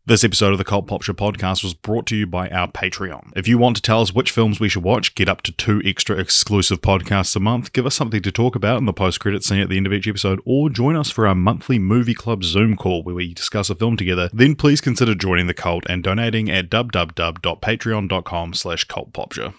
This episode of the Cult Popture podcast was brought to you by our Patreon. If you want to tell us which films we should watch, get up to 2 extra exclusive podcasts a month, give us something to talk about in the post-credit scene at the end of each episode, or join us for our monthly movie club Zoom call where we discuss a film together, then please consider joining the cult and donating at www.patreon.com/cultpopture.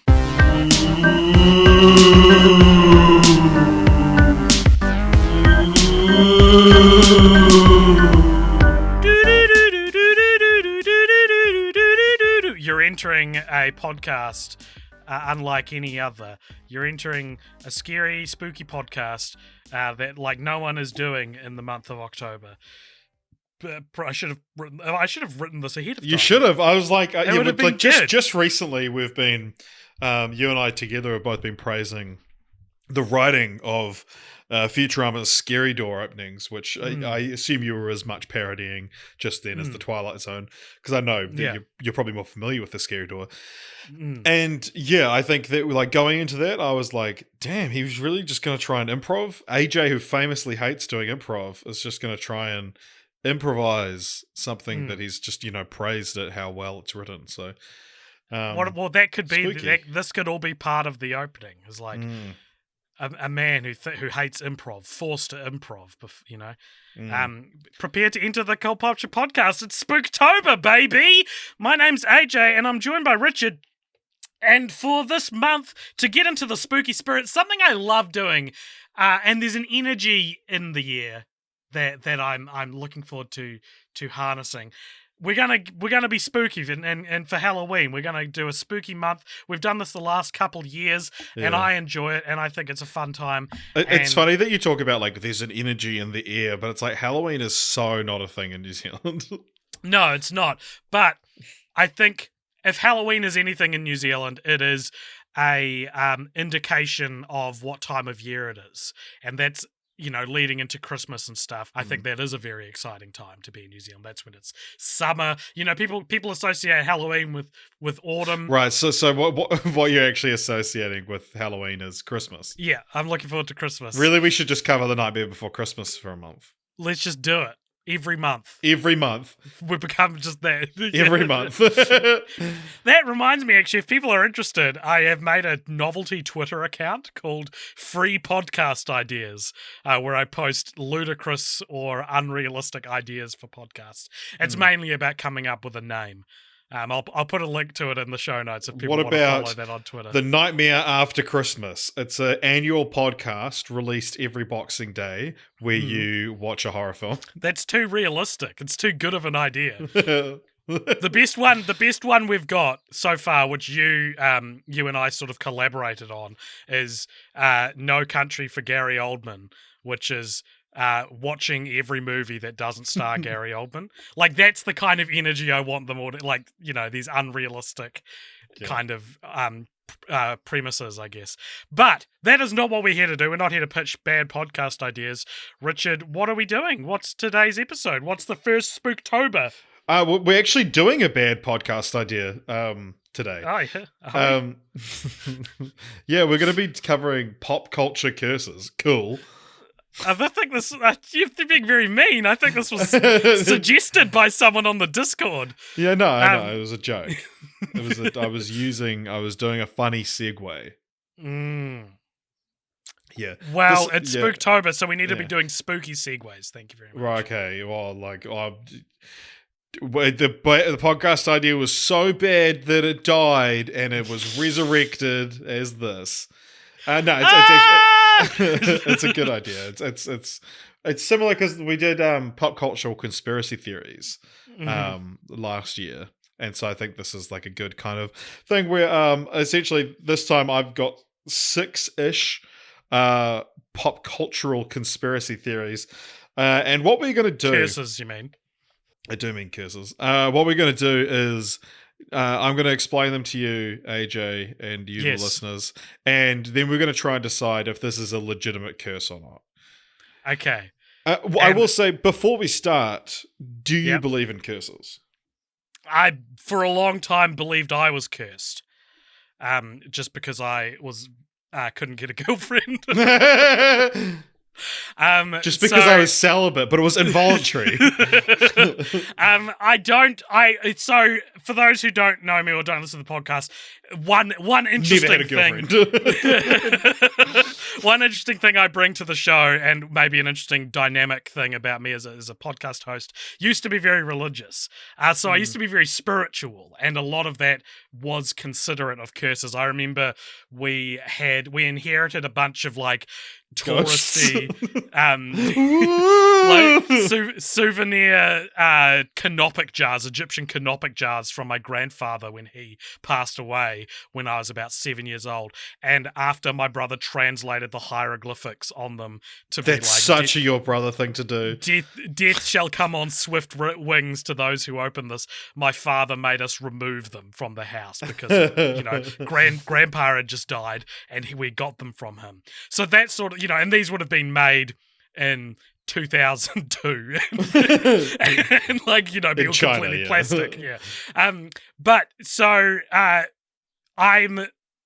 You're entering a podcast unlike any other. You're entering a scary, spooky podcast that like no one is doing in the month of October. I should have written this ahead of time. You should have. I was like, would have been good. Just recently we've been, you and I together have both been praising the writing of Futurama's Scary Door openings, which I assume you were as much parodying just then as the Twilight Zone, because I know that you're probably more familiar with the Scary Door. And yeah, I think that like going into that, I was like, damn, he was really just going to try and improv. AJ, who famously hates doing improv, is just going to try and improvise something that he's just, praised at how well it's written. So, well, that could be, spooky. this could all be part of the opening. It's like, a man who hates improv, forced to improv, prepare to enter the Cult Popture podcast. It's Spooktober, baby! My name's AJ, and I'm joined by Richard. And for this month, to get into the spooky spirit, something I love doing, and there's an energy in the year that I'm looking forward to harnessing. We're gonna be spooky, and for Halloween we're gonna do a spooky month. We've done this the last couple years, and I enjoy it, and I think it's a fun time. It's funny that you talk about like there's an energy in the air, but it's like Halloween is so not a thing in New Zealand. No, it's not. But I think if Halloween is anything in New Zealand, it is a indication of what time of year it is, and that's leading into Christmas and stuff. I think that is a very exciting time to be in New Zealand. That's when it's summer. People associate Halloween with autumn. Right. So what you're actually associating with Halloween is Christmas. Yeah, I'm looking forward to Christmas. Really, we should just cover the Nightmare Before Christmas for a month. Let's just do it. Every month. We become just that. Every month. That reminds me, actually, if people are interested, I have made a novelty Twitter account called Free Podcast Ideas, where I post ludicrous or unrealistic ideas for podcasts. It's mainly about coming up with a name. I'll put a link to it in the show notes if people want to follow that on Twitter. The Nightmare After Christmas? It's an annual podcast released every Boxing Day where you watch a horror film. That's too realistic. It's too good of an idea. The best one we've got so far, which you and I sort of collaborated on, is No Country for Gary Oldman, which is watching every movie that doesn't star Gary Oldman. Like, that's the kind of energy I want them all to, like, these unrealistic kind of premises, I guess. But that is not what we're here to do. We're not here to pitch bad podcast ideas. Richard, what are we doing? What's today's episode? What's the first Spooktober? We're actually doing a bad podcast idea today. Oh, yeah. Yeah, we're going to be covering pop culture curses. Cool. I think this. You're being very mean. I think this was suggested by someone on the Discord. Yeah, no, I know. It was a joke. I was doing a funny segue. Yeah. Well, it's Spooktober, so we need to be doing spooky segues. Thank you very much. Right. Okay. Well, the podcast idea was so bad that it died, and it was resurrected as this. It's a good idea. It's similar because we did pop cultural conspiracy theories last year, and so I think this is like a good kind of thing where essentially this time I've got 6-ish pop cultural conspiracy theories, and what we're going to do. Curses, you mean? I do mean curses. What we're going to do is I'm going to explain them to you, AJ, and you, the listeners, and then we're going to try and decide if this is a legitimate curse or not. Okay. I will say, before we start, do you believe in curses? I, for a long time, believed I was cursed, just because I was couldn't get a girlfriend. Just because I was celibate, but it was involuntary. So for those who don't know me or don't listen to the podcast, one interesting thing. One interesting thing I bring to the show, and maybe an interesting dynamic thing about me as a podcast host, used to be very religious. So I used to be very spiritual, and a lot of that was considerate of curses. I remember we inherited a bunch of like touristy souvenir canopic jars, Egyptian canopic jars from my grandfather when he passed away when I was about 7 years old, and after my brother translated the hieroglyphics on them to be like, that's such a your brother thing to do. Death shall come on swift wings to those who open this. My father made us remove them from the house because grandpa had just died and we got them from him. So that sort of, and these would have been made in 2002 and like, be all China, completely plastic. Yeah. But so I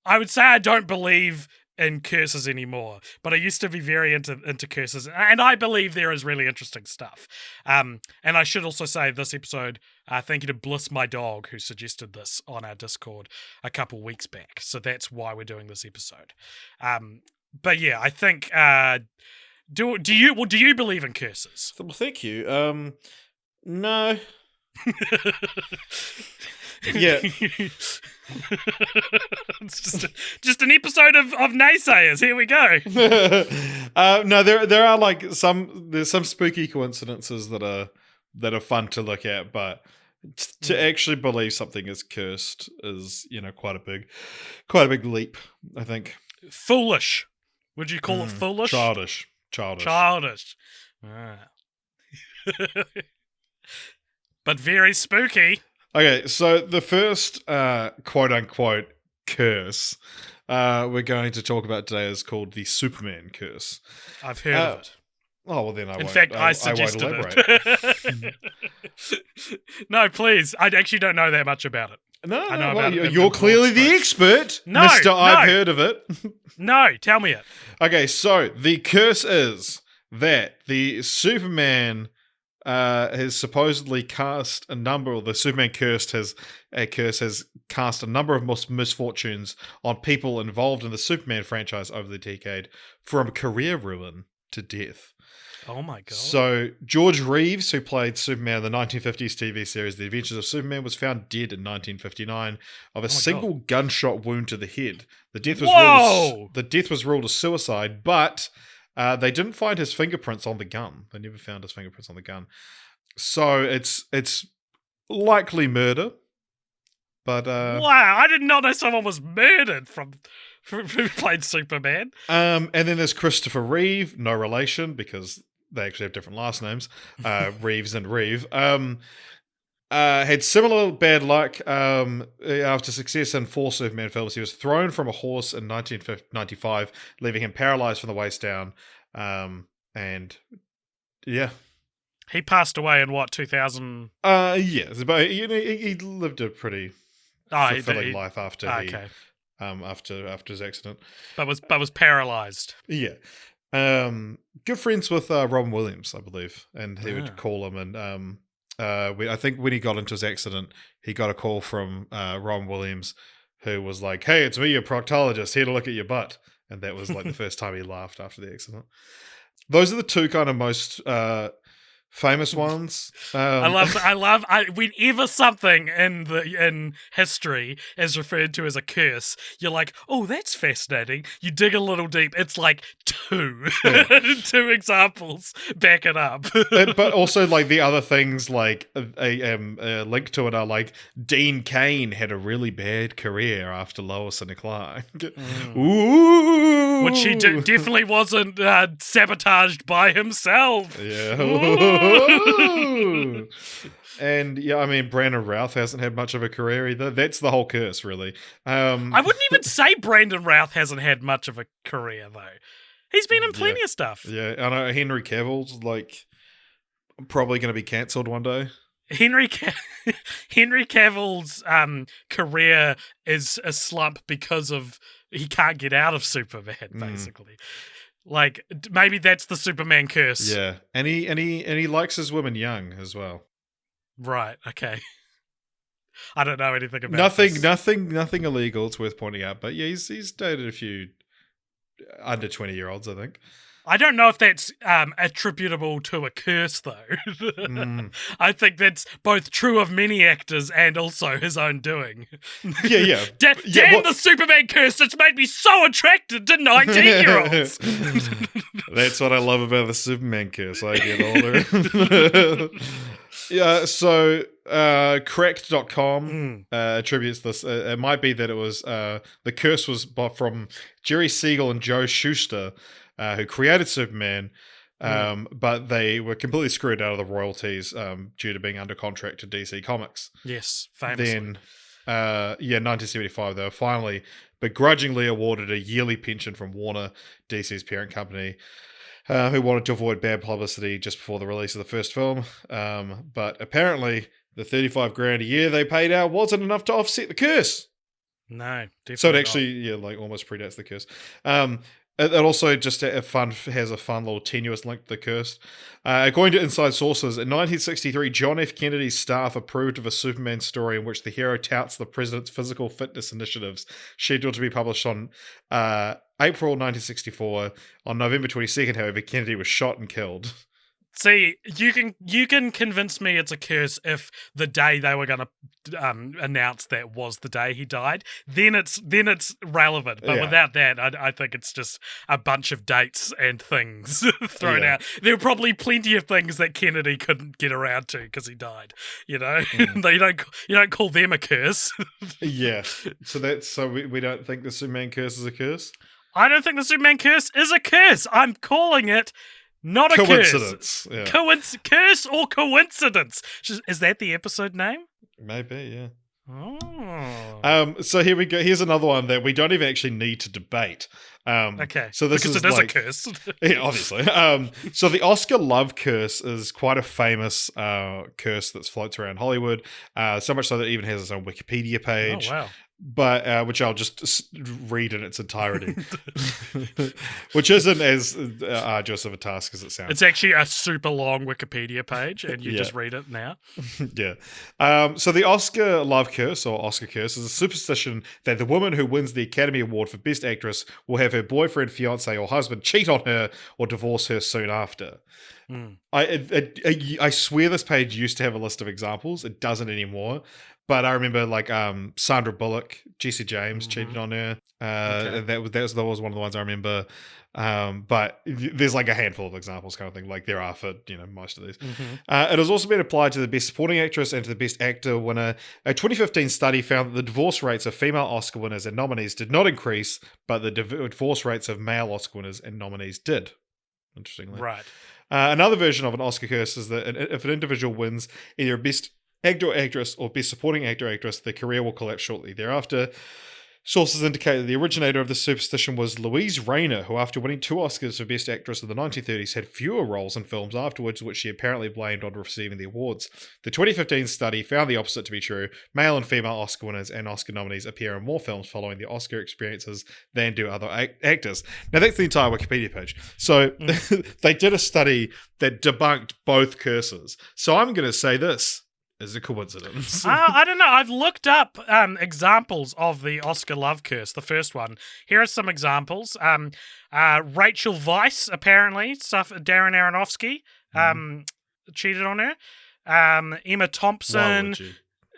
would say I don't believe in curses anymore, but I used to be very into curses, and I believe there is really interesting stuff. And I should also say this episode, thank you to Bliss, my dog, who suggested this on our Discord a couple weeks back. So that's why we're doing this episode. But yeah, I think do you believe in curses? Well, thank you. No. Yeah. It's just an episode of naysayers. Here we go. No, there are like there's some spooky coincidences that are fun to look at, but to actually believe something is cursed is quite a big leap, I think. Foolish. Would you call it foolish? Childish. Ah. But very spooky. Okay, so the first quote-unquote curse we're going to talk about today is called the Superman curse. I've heard of it. Oh, well then I won't. In fact, I suggested it. No, please. I actually don't know that much about it. No, you're clearly the expert, Mr. I've heard of it. No, tell me it. Okay, so the curse is that the Superman has supposedly cast a number, or the Superman curse has cast a number of misfortunes on people involved in the Superman franchise over the decade, from career ruin to death. Oh my god. So George Reeves, who played Superman in the 1950s TV series The Adventures of Superman, was found dead in 1959 of a single gunshot wound to the head. The death was ruled as suicide, but they didn't find his fingerprints on the gun. They never found his fingerprints on the gun. So it's likely murder. But wow, I did not know someone was murdered from who played Superman. And then there's Christopher Reeve, no relation because they actually have different last names. Reeves and Reeve. Had similar bad luck after success in 4 Superman films. He was thrown from a horse in 1995, leaving him paralyzed from the waist down. And yeah. He passed away in what, 2000? Yes, but he lived a pretty fulfilling life after after his accident. But was paralyzed. Yeah. Good friends with Robin Williams, I believe, and he would call him. And I think when he got into his accident, he got a call from Robin Williams, who was like, "Hey, it's me, your proctologist, here to look at your butt." And that was like the first time he laughed after the accident. Those are the two kind of most famous ones. I love whenever something in history is referred to as a curse, you're like, oh, that's fascinating. You dig a little deep. It's like two examples back it up. But also like the other things, like a link to it are like Dean Cain had a really bad career after Lois and Clark. Ooh, which he definitely wasn't sabotaged by himself. Yeah. And yeah, I mean, Brandon Routh hasn't had much of a career either. That's the whole curse, really. I wouldn't even say Brandon Routh hasn't had much of a career, though. He's been in plenty of stuff. Yeah, I know Henry Cavill's like probably going to be cancelled one day. Henry Cavill's career is a slump because of he can't get out of Superman, basically. Like, maybe that's the Superman curse. Yeah, and he likes his women young as well. Right. Okay. I don't know anything about Nothing illegal. It's worth pointing out, but yeah, he's dated a few under 20-year-olds, I think. I don't know if that's attributable to a curse, though. I think that's both true of many actors and also his own doing. Yeah. Damn the Superman curse that's made me so attracted to 19-year-olds. That's what I love about the Superman curse. I get older. Yeah, so correct.com attributes this. It might be that it was the curse was from Jerry Siegel and Joe Shuster, who created Superman, but they were completely screwed out of the royalties due to being under contract to DC Comics. Yes, famously. Then, 1975, they were finally begrudgingly awarded a yearly pension from Warner, DC's parent company, who wanted to avoid bad publicity just before the release of the first film. But apparently, the $35,000 a year they paid out wasn't enough to offset the curse. No, definitely so it actually, almost predates the curse. It also just has a fun little tenuous link to the curse. According to inside sources, in 1963, John F. Kennedy's staff approved of a Superman story in which the hero touts the president's physical fitness initiatives, scheduled to be published on April 1964. On November 22nd, however, Kennedy was shot and killed. See, you can convince me it's a curse if the day they were going to announce that was the day he died. Then it's relevant. But without that, I think it's just a bunch of dates and things thrown out. There were probably plenty of things that Kennedy couldn't get around to because he died. You know, you don't call them a curse. Yeah. So we don't think the Superman curse is a curse. I don't think the Superman curse is a curse. I'm calling it. Not a coincidence. Curse. Yeah. Curse or coincidence. Is that the episode name? Maybe, yeah. Oh. So here we go. Here's another one that we don't even actually need to debate. Okay. So this because is it is a curse. Yeah, obviously. So the Oscar love curse is quite a famous curse that floats around Hollywood. So much so that it even has its own Wikipedia page. Oh, wow. But which I'll just read in its entirety, which isn't as arduous of a task as it sounds. It's actually a super long Wikipedia page, and you just read it now. Yeah. So the Oscar love curse, or Oscar curse, is a superstition that the woman who wins the Academy Award for Best Actress will have her boyfriend, fiance, or husband cheat on her or divorce her soon after. I swear this page used to have a list of examples. It doesn't anymore. But I remember, like, Sandra Bullock, Jesse James cheated on her. That was one of the ones I remember. But there's like a handful of examples, kind of thing, like there are for most of these. It has also been applied to the Best Supporting Actress and to the Best Actor winner. A 2015 study found that the divorce rates of female Oscar winners and nominees did not increase, but the divorce rates of male Oscar winners and nominees did. Interestingly, right. Another version of an Oscar curse is that if an individual wins either a Best Actor or Actress or Best Supporting Actor or Actress, their career will collapse shortly thereafter. Sources indicate that the originator of this superstition was Louise Rayner, who after winning 2 Oscars for Best Actress in the 1930s had fewer roles in films afterwards, which she apparently blamed on receiving the awards. The 2015 study found the opposite to be true. Male and female Oscar winners and Oscar nominees appear in more films following the Oscar experiences than do other actors. Now that's the entire Wikipedia page. So they did a study that debunked both curses. So I'm going to say this. Is a coincidence. I don't know. I've looked up examples of the Oscar love curse, the first one. Here are some examples. Rachel Weisz, apparently, Darren Aronofsky cheated on her. Emma Thompson,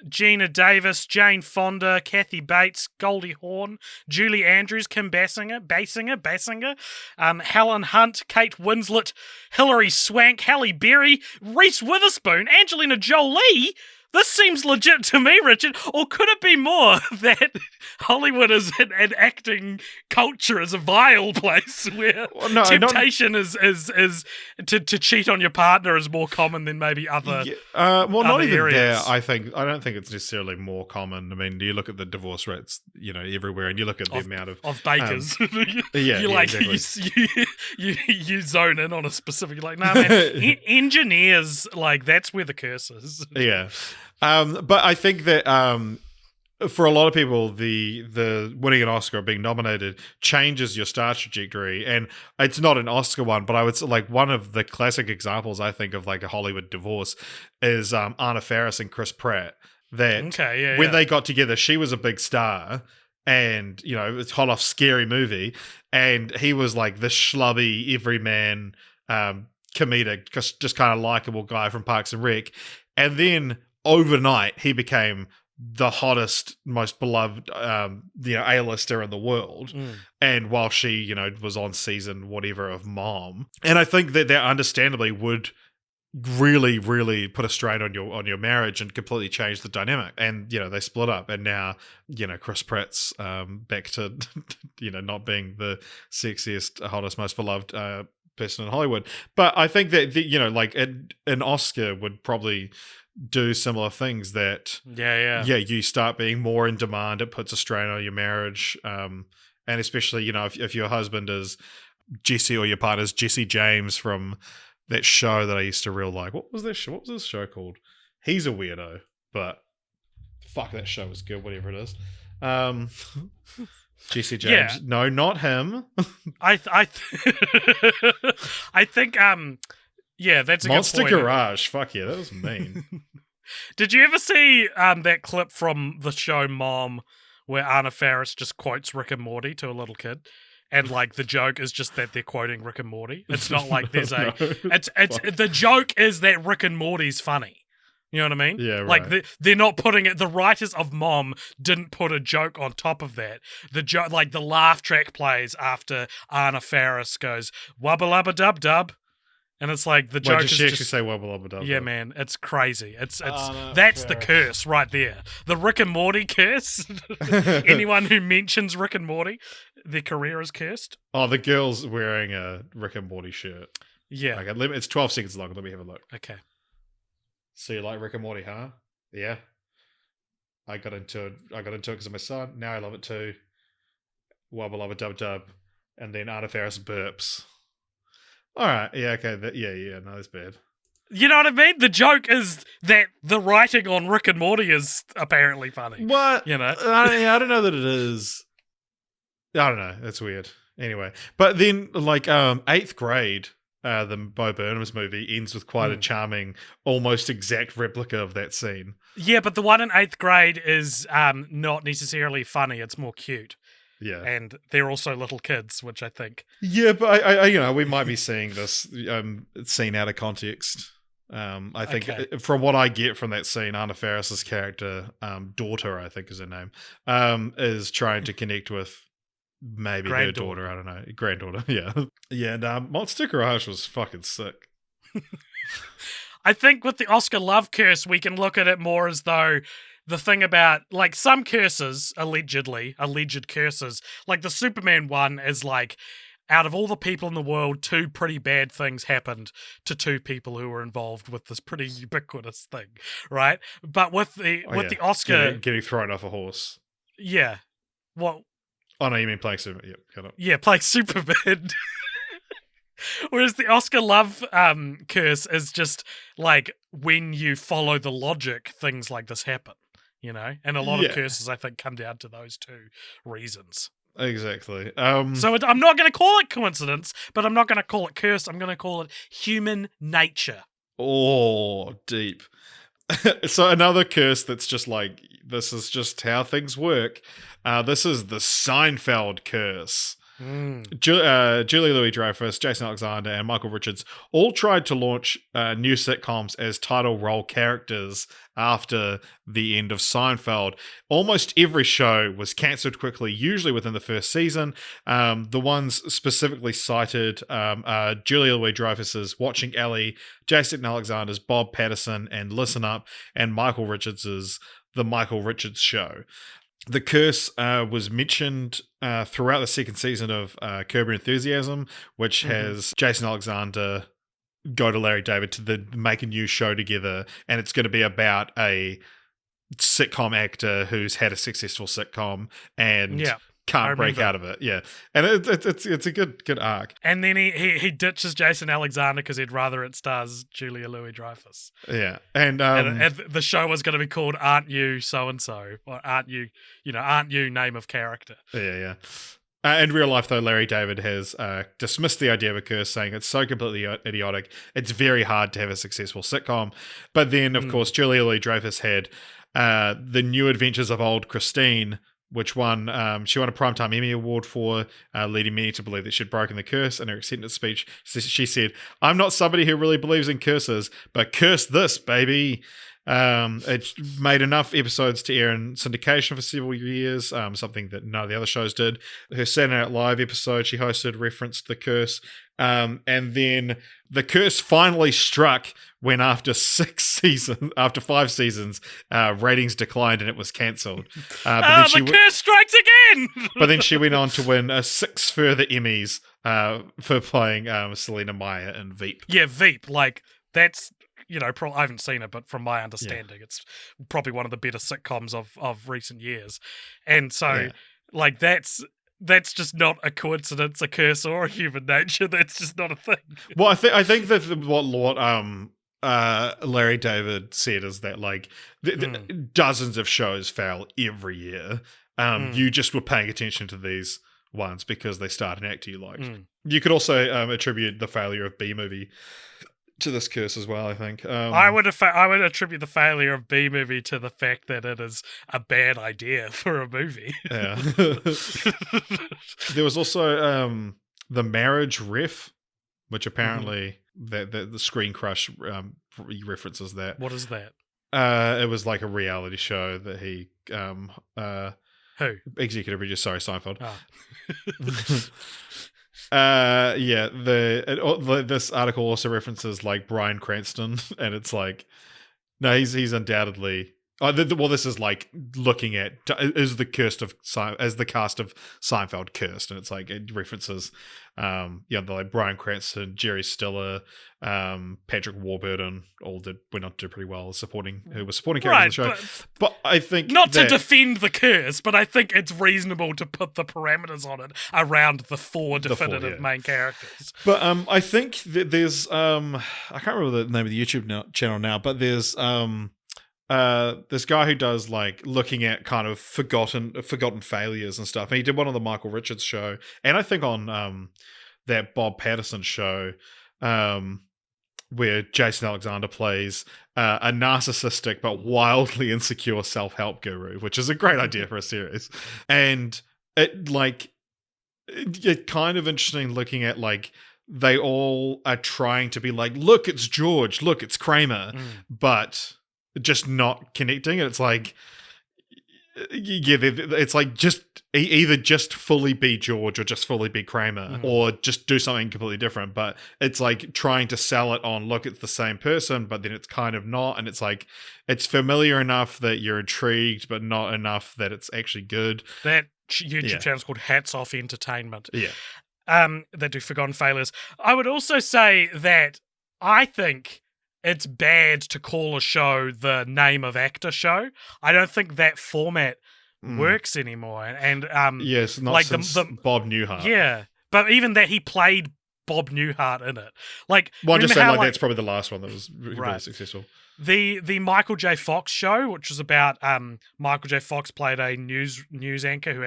Gina Davis, Jane Fonda, Kathy Bates, Goldie Hawn, Julie Andrews, Kim Basinger, Helen Hunt, Kate Winslet, Hilary Swank, Halle Berry, Reese Witherspoon, Angelina Jolie. This seems legit to me, Richard. Or could it be more that Hollywood is an acting culture is a vile place where temptation is to cheat on your partner is more common than maybe other not even areas. there. I don't think it's necessarily more common. I mean, you look at the divorce rates, everywhere, and you look at the amount of bakers. Exactly. You zone in on a specific man. Engineers, that's where the curse is. Yeah. But I think that for a lot of people, the winning an Oscar or being nominated changes your star trajectory, and it's not an Oscar one, but I would say, like, one of the classic examples I think of like a Hollywood divorce is Anna Faris and Chris Pratt. That Okay, yeah, when yeah. they got together, she was a big star, and it's hot off Scary Movie, and he was like the schlubby everyman, comedic, just kind of likable guy from Parks and Rec, and then overnight he became the hottest, most beloved, A-lister in the world. And while she, was on season whatever of Mom, and I think that understandably would really, really put a strain on your marriage and completely change the dynamic. And they split up, and now Chris Pratt's back to not being the sexiest, hottest, most beloved person in Hollywood. But I think that like an Oscar would probably do similar things. That you start being more in demand. It puts a strain on your marriage, and especially if your husband is Jesse, or your partner's Jesse James from that show that I used to real like. What was this show called? He's a weirdo, but fuck, that show was good, whatever it is. Jesse James. Yeah. No, not him. I think that's a Monster good point. Garage. Fuck yeah, that was mean. Did you ever see that clip from the show Mom where Anna Faris just quotes Rick and Morty to a little kid? And like the joke is just that they're quoting Rick and Morty. It's not like there's the joke is that Rick and Morty's funny. You know what I mean? Yeah, right. Like they're not putting it. The writers of Mom didn't put a joke on top of that. The joke, like the laugh track plays after Anna Faris goes wubba lubba dub dub, and it's like the joke did she is actually just say wubba lubba dub? yeah, man, it's crazy. It's Anna that's the Faris. curse right there. The Rick and Morty curse. Anyone who mentions Rick and Morty, their career is cursed. Oh, the girl's wearing a Rick and Morty shirt. Yeah. Okay, it's 12 seconds long. Let me have a look. Okay. So you like Rick and Morty, huh? Yeah. I got into it because of my son. Now I love it too. Wubba lubba dub dub. And then Anna Faris burps. All right. Yeah, okay. No, that's bad. You know what I mean? The joke is that the writing on Rick and Morty is apparently funny. What? You know? I don't know that it is. I don't know. That's weird. Anyway. But then, like, 8th grade, the Bo Burnham's movie ends with quite a charming, almost exact replica of that scene. Yeah, but the one in 8th grade is not necessarily funny. It's more cute. Yeah. And they're also little kids, which I think. Yeah, but I we might be seeing this scene out of context. I think from what I get from that scene, Anna Faris's character, daughter, I think is her name, is trying to connect with maybe her daughter. I don't know, granddaughter. Yeah, yeah. And Monster Garage was fucking sick. I think with the Oscar love curse, we can look at it more as though the thing about, like, some curses, alleged curses, like the Superman one is like, out of all the people in the world, 2 pretty bad things happened to 2 people who were involved with this pretty ubiquitous thing, right? But with the Oscar... Getting thrown off a horse. Yeah. Well... Oh, no, you mean playing Superman. Yeah, kind of. Yeah, playing Superman. Whereas the Oscar love curse is just, like, when you follow the logic, things like this happen, you know? And a lot of curses, I think, come down to those 2 reasons. Exactly. So I'm not going to call it coincidence, but I'm not going to call it curse. I'm going to call it human nature. Oh, deep. So another curse that's just like, this is just how things work. This is the Seinfeld curse. Julia Louis-Dreyfus, Jason Alexander, and Michael Richards all tried to launch new sitcoms as title role characters after the end of Seinfeld. Almost every show was cancelled quickly, usually within the first season. The ones specifically cited are Julia Louis-Dreyfus's Watching Ellie, Jason Alexander's Bob Patterson and Listen Up, and Michael Richards's The Michael Richards Show. The curse was mentioned throughout the second season of Curb Your Enthusiasm, which has Jason Alexander go to Larry David to make a new show together, and it's going to be about a sitcom actor who's had a successful sitcom and can't break out of it. Yeah, and it's a good arc. And then he ditches Jason Alexander because he'd rather it stars Julia Louis-Dreyfus. Yeah, and the show was going to be called "Aren't You So and So?" or "Aren't You name of character?" Yeah. In real life, though, Larry David has dismissed the idea of a curse, saying it's so completely idiotic. It's very hard to have a successful sitcom. But then, of course, Julia Louis-Dreyfus had The New Adventures of Old Christine, which she won a Primetime Emmy Award for, leading many to believe that she'd broken the curse. In her acceptance speech, she said, "I'm not somebody who really believes in curses, but curse this, baby." It made enough episodes to air in syndication for several years, something that none of the other shows did. Her Saturday Night Live episode she hosted referenced the curse. And then the curse finally struck when after 5 seasons, ratings declined and it was cancelled. The curse strikes again! But then she went on to win 6 further Emmys for playing Selena Meyer in Veep. Yeah, Veep. Like, that's... I haven't seen it, but from my understanding, it's probably one of the better sitcoms of recent years. And so, like, that's just not a coincidence, a curse, or a human nature. That's just not a thing. Well, I think that what Larry David said is that, like, dozens of shows fail every year. You just were paying attention to these ones because they starred an actor you liked. You could also attribute the failure of B-Movie to this curse as well, I think. I would attribute the failure of B-Movie to the fact that it is a bad idea for a movie. Yeah. There was also The Marriage Ref, which apparently the Screen Crush references that. What is that? It was like a reality show that he Who? Executive producer, sorry, Seinfeld. Oh. This article also references like Bryan Cranston, and it's like, no, he's undoubtedly. This is like looking at is the cast of Seinfeld cursed, and it's like it references, like Bryan Cranston, Jerry Stiller, Patrick Warburton, all went on to do pretty well supporting characters in the show. But I think not to defend the curse, but I think it's reasonable to put the parameters on it around the four definitive main characters. But I think that there's I can't remember the name of the YouTube channel now, but there's this guy who does like looking at kind of forgotten failures and stuff. And he did one on the Michael Richards show, and I think on that Bob Patterson show, where Jason Alexander plays a narcissistic but wildly insecure self-help guru, which is a great idea for a series. And it's kind of interesting looking at like they all are trying to be like, look, it's George, look, it's Kramer, but just not connecting. And it's like, it's like just either just fully be George or just fully be Kramer, or just do something completely different. But it's like trying to sell it on, look, it's the same person, but then it's kind of not. And it's like, it's familiar enough that you're intrigued, but not enough that it's actually good. That YouTube channel's called Hats Off Entertainment. Yeah. They do Forgotten Failures. I would also say that I think it's bad to call a show the name of actor show. I don't think that format works anymore. And yes, not like since Bob Newhart. Yeah, but even that he played Bob Newhart in it. Like, well, I'm just saying, that's probably the last one that was really successful. The Michael J. Fox show, which was about Michael J. Fox played a news anchor who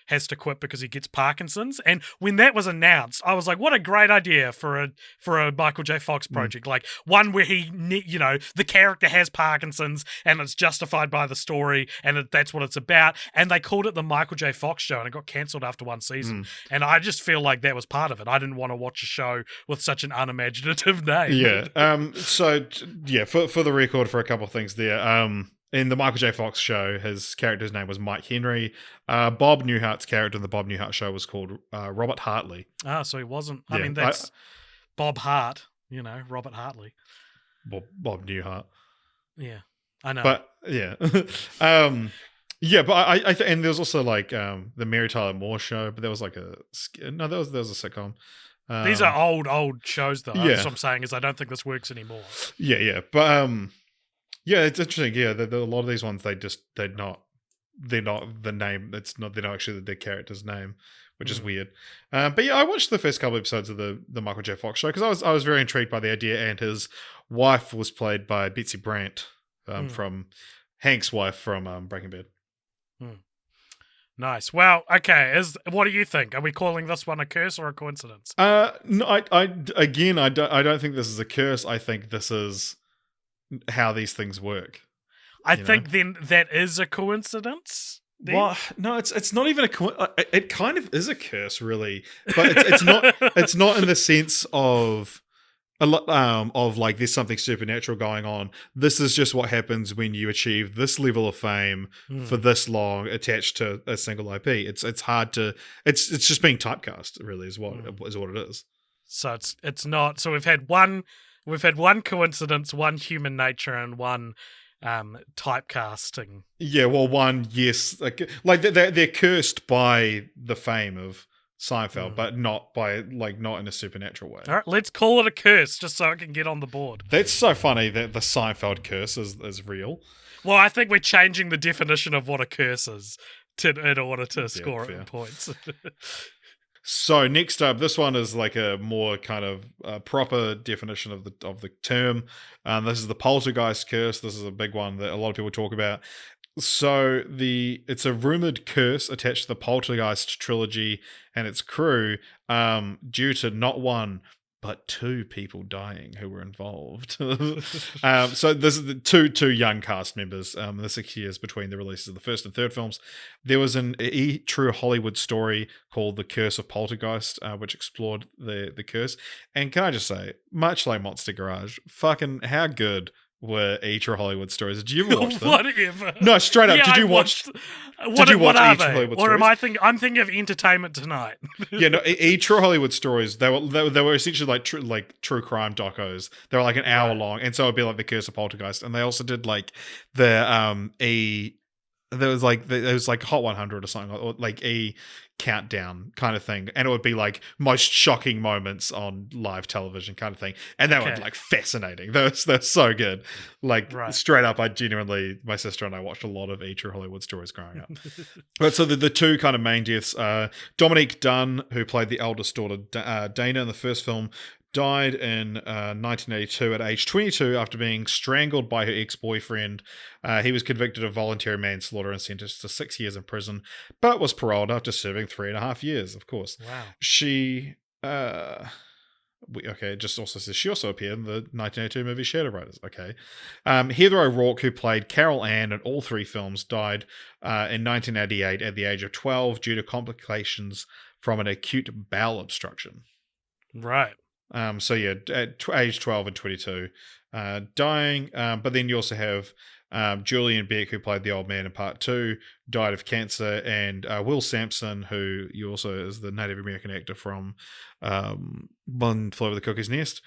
has to quit because he gets Parkinson's. And when that was announced, I was like, what a great idea for a Michael J. Fox project. Like one where the character has Parkinson's and it's justified by the story and that's what it's about. And they called it the Michael J. Fox show, and it got cancelled after one season. And I just feel like that was part of it. I didn't want to watch a show with such an unimaginative name. Yeah. For the record, for a couple of things there. In the Michael J. Fox show, his character's name was Mike Henry. Bob Newhart's character in the Bob Newhart show was called Robert Hartley. Ah, so he wasn't. I mean, that's Bob Hart, Robert Hartley. Bob Newhart. Yeah, I know. But yeah. But I and there was also like the Mary Tyler Moore show, but there was like there was a sitcom. These are old shows, though. That's what I'm saying is I don't think this works anymore. Yeah. But it's interesting. Yeah, a lot of these ones they're not they're not the name. They're not actually their character's name, which is weird. But yeah, I watched the first couple episodes of the Michael J. Fox show because I was very intrigued by the idea, and his wife was played by Betsy Brandt from Hank's wife from Breaking Bad. Nice. Well, okay. What do you think? Are we calling this one a curse or a coincidence? No, I don't think this is a curse. I think this is how these things work. I think then that is a coincidence. Then? Well, no, it's not even it kind of is a curse, really, but it's not. It's not in the sense of like there's something supernatural going on. This is just what happens when you achieve this level of fame for this long attached to a single IP. It's hard to. It's just being typecast. Really, is what it is. So it's not. So we've had one coincidence, one human nature, and one typecasting. Yeah, well, one, yes, like they're cursed by the fame of Seinfeld, but not in a supernatural way. All right, let's call it a curse, just so it can get on the board. That's so funny that the Seinfeld curse is real. Well, I think we're changing the definition of what a curse is in order to score it points. So next up, this one is like a more kind of proper definition of the term. This is the poltergeist curse. This is a big one that a lot of people talk about. So it's a rumored curse attached to the Poltergeist trilogy and its crew, due to not one but two people dying who were involved. So this is the two young cast members. The 6 years between the releases of the first and third films. There was an true Hollywood story called The Curse of Poltergeist, which explored the curse. And can I just say, much like Monster Garage, fucking how good were true Hollywood stories? Did you ever watch them? Whatever. No, straight up. Did you watch? Did you watch true Hollywood stories? Or am I thinking? I'm thinking of Entertainment Tonight. Yeah, no. True Hollywood stories. They were essentially like true crime docos. They were like an hour long, and so it'd be like The Curse of Poltergeist. And they also did like there was like Hot 100 or something, or like a countdown kind of thing, and it would be like most shocking moments on live television kind of thing, and that was like fascinating. They're so good. Like straight up, my sister and I watched a lot of True Hollywood stories growing up. But so the two kind of main deaths, Dominique Dunne, who played the eldest daughter Dana in the first film, died in 1982 at age 22 after being strangled by her ex-boyfriend. He was convicted of voluntary manslaughter and sentenced to 6 years in prison, but was paroled after serving 3.5 years, of course. Wow. She... it just also says she also appeared in the 1982 movie Shadow Riders. Okay. Heather O'Rourke, who played Carol Ann in all three films, died in 1988 at the age of 12 due to complications from an acute bowel obstruction. Right. So yeah, at age 12 and 22, dying. But then you also have Julian Beck, who played the old man in part 2, died of cancer, and Will Sampson, who you also is the Native American actor from One Flew Over the Cuckoo's Nest.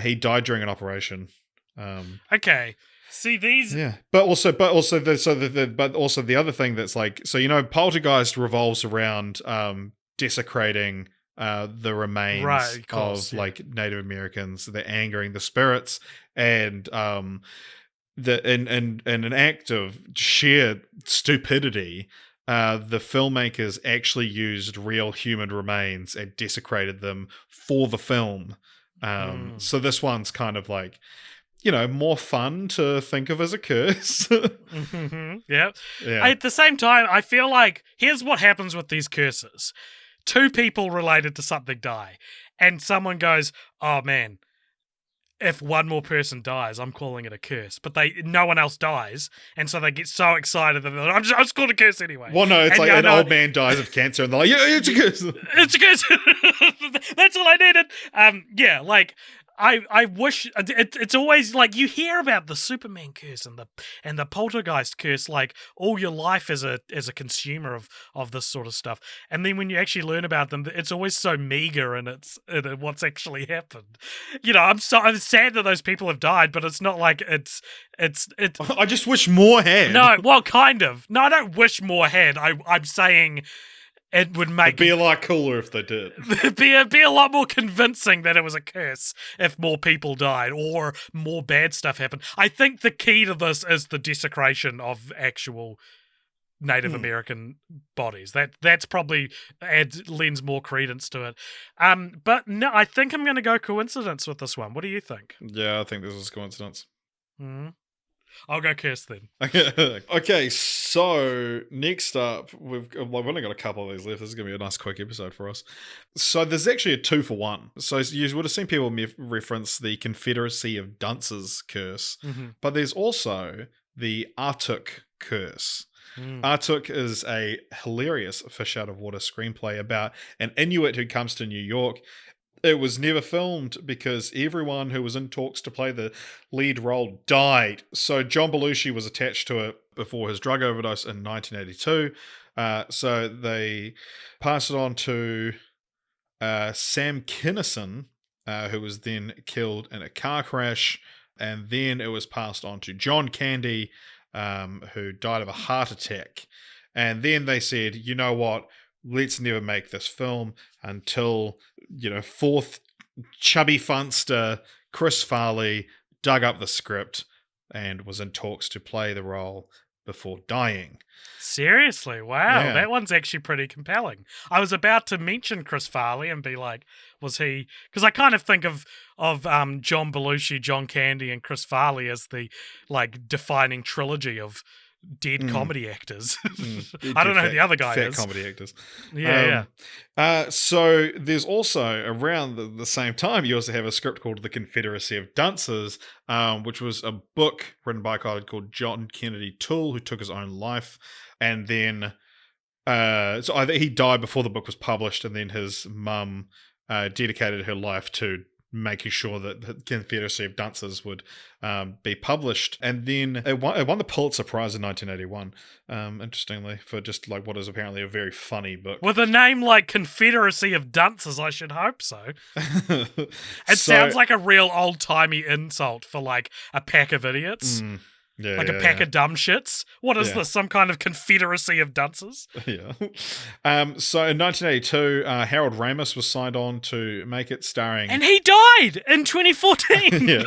He died during an operation. Okay. See these, but also the other thing that's like, so Poltergeist revolves around desecrating the remains of like Native Americans. They're angering the spirits, and in an act of sheer stupidity, the filmmakers actually used real human remains and desecrated them for the film. So this one's kind of like, more fun to think of as a curse. Yeah. At the same time, I feel like here's what happens with these curses. Two people related to something die, and someone goes, "Oh man, if one more person dies, I'm calling it a curse." But no one else dies, and so they get so excited that they're like, "I'm just calling it a curse anyway." Well, no, it's like an old man dies of cancer, and they're like, "Yeah, it's a curse. It's a curse." That's all I needed. Yeah, like. I wish it's always like you hear about the Superman curse and the poltergeist curse like all your life as a consumer of this sort of stuff, and then when you actually learn about them, it's always so meager in what's actually happened. I'm sad that those people have died, but it's not like it's. I just wish more had. No, well, kind of. No, I don't wish more had. I'm saying. It would make it'd be a lot cooler if they did. be a lot more convincing that it was a curse if more people died or more bad stuff happened. I think the key to this is the desecration of actual Native American bodies. That's probably lends more credence to it. But no, I think I'm going to go coincidence with this one. What do you think? Yeah, I think this is coincidence. I'll go curse then. Okay, so next up, we've only got a couple of these left. This is going to be a nice quick episode for us. So there's actually a 2-for-1. So you would have seen people reference the Confederacy of Dunces curse, but there's also the Artuk curse. Artuk is a hilarious fish out of water screenplay about an Inuit who comes to New York. It was never filmed because everyone who was in talks to play the lead role died. So John Belushi was attached to it before his drug overdose in 1982. So they passed it on to Sam Kinison, who was then killed in a car crash. And then it was passed on to John Candy, who died of a heart attack. And then they said, you know what? Let's never make this film until, fourth chubby funster Chris Farley dug up the script and was in talks to play the role before dying. Seriously? Wow. Yeah. That one's actually pretty compelling. I was about to mention Chris Farley and be like, was he... Because I kind of think of John Belushi, John Candy, and Chris Farley as the, defining trilogy of dead comedy actors. I don't know who the other guy is. Fat comedy actors. Yeah. So there's also, around the same time, you also have a script called The Confederacy of Dunces, which was a book written by a guy called John Kennedy Toole, who took his own life. And then, so either he died before the book was published, and then his mum dedicated her life to making sure that the Confederacy of Dunces would be published. And then it won the Pulitzer Prize in 1981, interestingly, for just what is apparently a very funny book. With a name like Confederacy of Dunces, I should hope so. It sounds like a real old-timey insult for a pack of idiots. Yeah, a pack of dumb shits. What is this? Some kind of Confederacy of Dunces? Yeah. So in 1982, Harold Ramis was signed on to make it, starring... And he died in 2014! Yeah.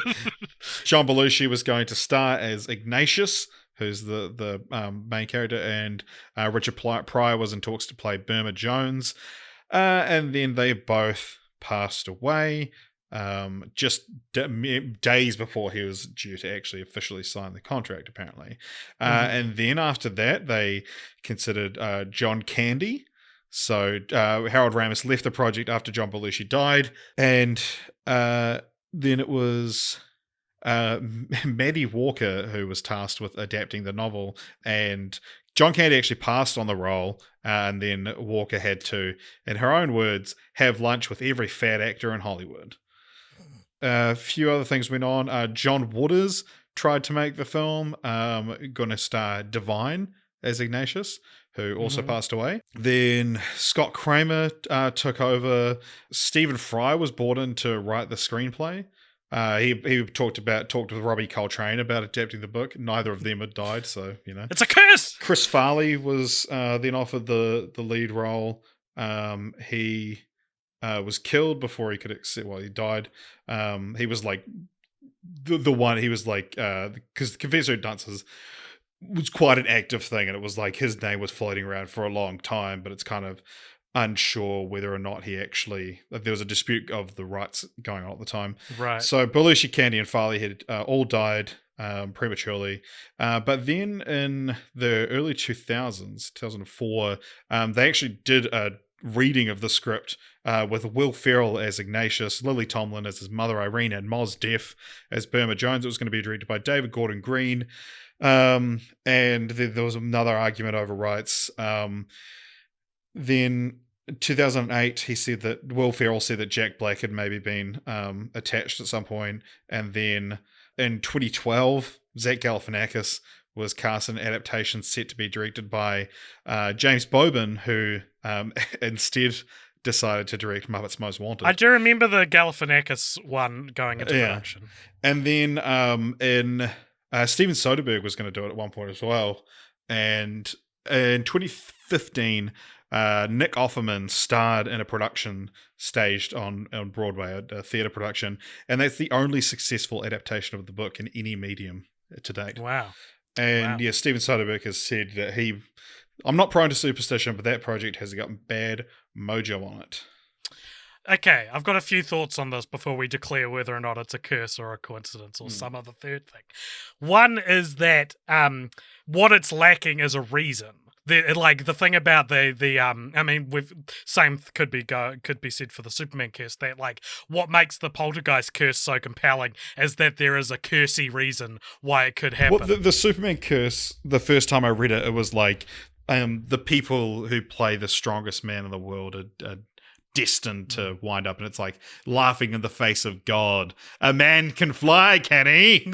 John Belushi was going to star as Ignatius, who's the main character, and Richard Pryor was in talks to play Burma Jones. And then they both passed away. Just days before he was due to actually officially sign the contract, apparently. And then after that, they considered John Candy. So Harold Ramis left the project after John Belushi died. And then it was Maddie Walker who was tasked with adapting the novel. And John Candy actually passed on the role, and then Walker had to, in her own words, have lunch with every fat actor in Hollywood. A few other things went on. John Waters tried to make the film, going to star Divine as Ignatius, who also passed away. Then Scott Kramer took over. Stephen Fry was brought in to write the screenplay. He talked with Robbie Coltrane about adapting the book. Neither of them had died, so it's a curse. Chris Farley was then offered the lead role. He was killed before he could accept. Well, he died. He was the one. He was because the Confederacy of Dunces was quite an active thing, and it was his name was floating around for a long time, but it's kind of unsure whether or not he actually... there was a dispute of the rights going on at the time. Right. So Belushi, Candy, and Farley had all died prematurely. But then in the early 2000s, 2004, they actually did a reading of the script with Will Ferrell as Ignatius, Lily Tomlin as his mother Irene, and Mos Def as Burma Jones. It was going to be directed by David Gordon Green. And there was another argument over rights. Then 2008, he said that Will Ferrell said that Jack Black had maybe been attached at some point. And then in 2012, Zach Galifianakis was cast in an adaptation set to be directed by James Bobin, who instead decided to direct Muppets Most Wanted. I do remember the Galifianakis one going into production. And then Steven Soderbergh was going to do it at one point as well. And in 2015, Nick Offerman starred in a production staged on Broadway, a theatre production, and that's the only successful adaptation of the book in any medium to date. Wow. And Steven Soderbergh has said that he I'm not prone to superstition, but that project has got bad mojo on it. Okay, I've got a few thoughts on this before we declare whether or not it's a curse or a coincidence or some other third thing. One is that what it's lacking is a reason. The thing about same could be said for the Superman curse, that like what makes the Poltergeist curse so compelling is that there is a cursey reason why it could happen. Well, the Superman curse, the first time I read it, it was like the people who play the strongest man in the world are destined to wind up, and it's like laughing in the face of God. A man can fly, can he?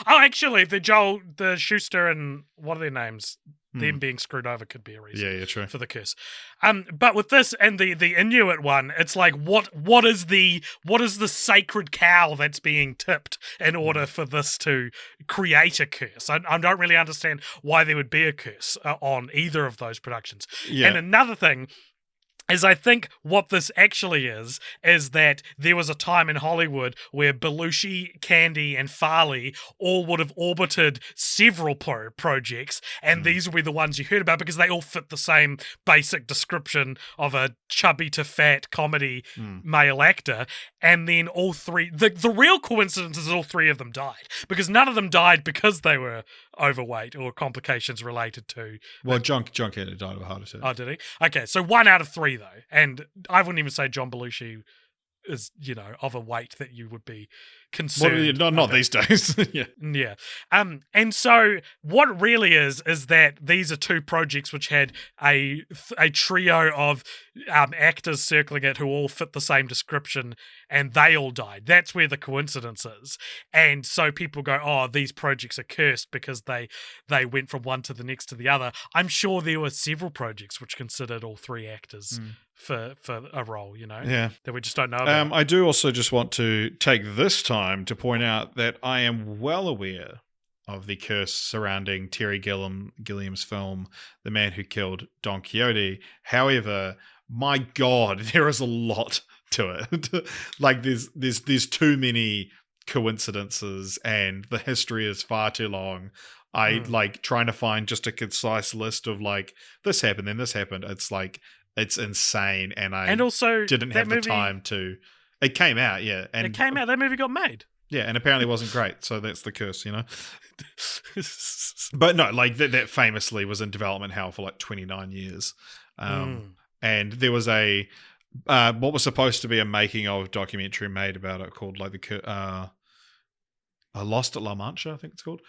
Oh, actually, the Schuster and what are their names? Them being screwed over could be a reason true. for the curse. But with this and the Inuit one, it's like what is the sacred cow that's being tipped in order for this to create a curse? I don't really understand why there would be a curse on either of those productions. Yeah. And another thing is, I think what this actually is that there was a time in Hollywood where Belushi, Candy, and Farley all would have orbited several projects, and these will be the ones you heard about because they all fit the same basic description of a chubby to fat comedy male actor. And then all three, the real coincidence is all three of them died, because none of them died because they were overweight or complications related to... Well, John Candy died of a heart attack. Oh, did he? Okay, so 1 out of 3, though. And I wouldn't even say John Belushi is, of a weight that you would be concerned. Well, not these days. Yeah. Yeah. And so what really is that these are two projects which had a trio of actors circling it who all fit the same description, and they all died. That's where the coincidence is. And so people go, oh, these projects are cursed because they went from one to the next to the other. I'm sure there were several projects which considered all three actors for a role, that we just don't know about. I do also just want to take this time to point out that I am well aware of the curse surrounding Terry Gilliam's film, The Man Who Killed Don Quixote. However, my God, there is a lot to it. Like there's too many coincidences, and the history is far too long. I like trying to find just a concise list of like this happened, then this happened. It's like it's insane, and also didn't have the time to. It came out, yeah, and it came out. That movie got made. Yeah, and apparently wasn't great, so that's the curse, But no, like that famously was in development hell for like 29 years. And there was a what was supposed to be a making of documentary made about it called like Lost at La Mancha, I think it's called.